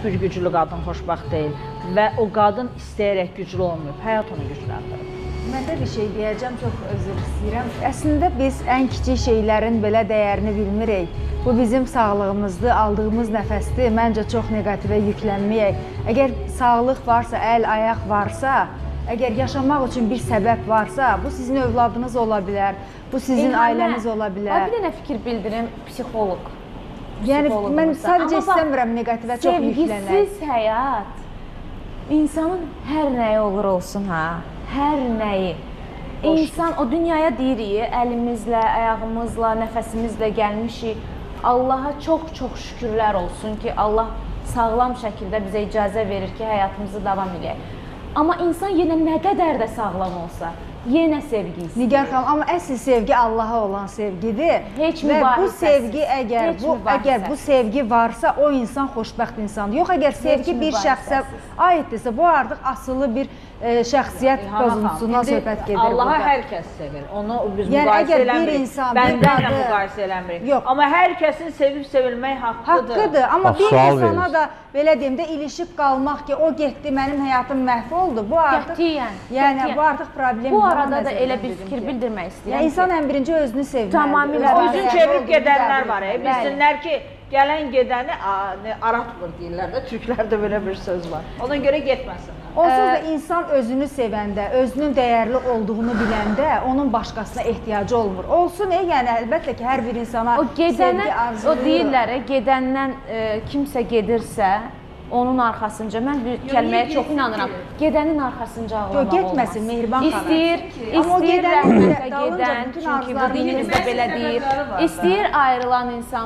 bir güclü qadın xoşbəxt deyil və o qadın istəyərək güclü olmayıb, həyat onu gücləndirib. Mən də bir şey deyəcəm, çox özür istəyirəm. Əslində biz ən kiçik şeylərin belə dəyərini bilmirik. Bu bizim sağlığımızdır, aldığımız nəfəsdir. Məncə çox neqativə yüklənməyək. Əgər sağlıq varsa, əl, ayaq varsa, əgər yaşamaq üçün bir səbəb varsa, bu sizin övladınız ola bilər, bu sizin ailəniz ola bilər. Bir dənə fikir bildirim, psixoloq. Yəni mən sadəcə istəmirəm neqativə çox yüklənək. Sevgisiz həyat insanın hər nəyi olur olsun ha, hər nəyi. İnsan o dünyaya deyirik, əlimizlə, ayağımızla, nəfəsimizlə gəlmişik. Allaha çox-çox şükürlər olsun ki, Allah sağlam şəkildə bizə icazə verir ki, həyatımızı davam edək. Amma insan yenə nə qədər də sağlam olsa, yenə sevgi istəyir. Nigar xanım, amma əsl sevgi Allaha olan sevgidir. Heç və bu mübahisəsiz. sevgi əgər bu sevgi varsa, o insan xoşbəxt insandır. Yox, əgər sevgi bir şəxsə aiddirsə, bu artıq asılı bir şəxsiyyət pozuntusuna söhbət gedir burada. Allaha hər kəs sevir. Onu biz Yəni, müqayisə əgər bir eləmirik. insan, bir Bəndənlə qadın- müqayisə eləmirik. Yox. Amma hər kəsin sevib sevilmək haqqıdır. Haqqıdır, amma Bax, bir sual insana verir. da belə deyim də ilişib qalmaq ki, o getdi, mənim həyatım məhv oldu. Bu artıq Qətiyyən, yəni qətiyyən. bu artıq problem. Bu arada da elə bir fikir bildirmək istəyirəm Yəni insan ki, ən birinci özünü sevməlidir. Tamamilə Özünü Özün dəyərli çevirib olduğunu gedənlər qəbul var. etməlidir. Bilsinlər ki, gələn gedəni aratmır deyirlər də. Türklərdə belə bir söz var. Ona görə getməsinlər. Onsuz da insan özünü sevəndə, özünün dəyərli olduğunu biləndə onun başqasına ehtiyacı olmur. Olsun, yəni əlbəttə ki, hər bir insana o gedənə, sevgi arzulayır. o deyirlər, gedəndən kimsə gedirsə, onun arxasınca, mən bir kəlməyə çox inanıram, gedənin arxasınca ağlamaq olmaz. Getməsin, Mehriban xanım. İstəyir gedənin rəhmətə dalınca gedən, bütün çünki bu arzularını dinimizdə belə deyir, istəyir ayrılan insan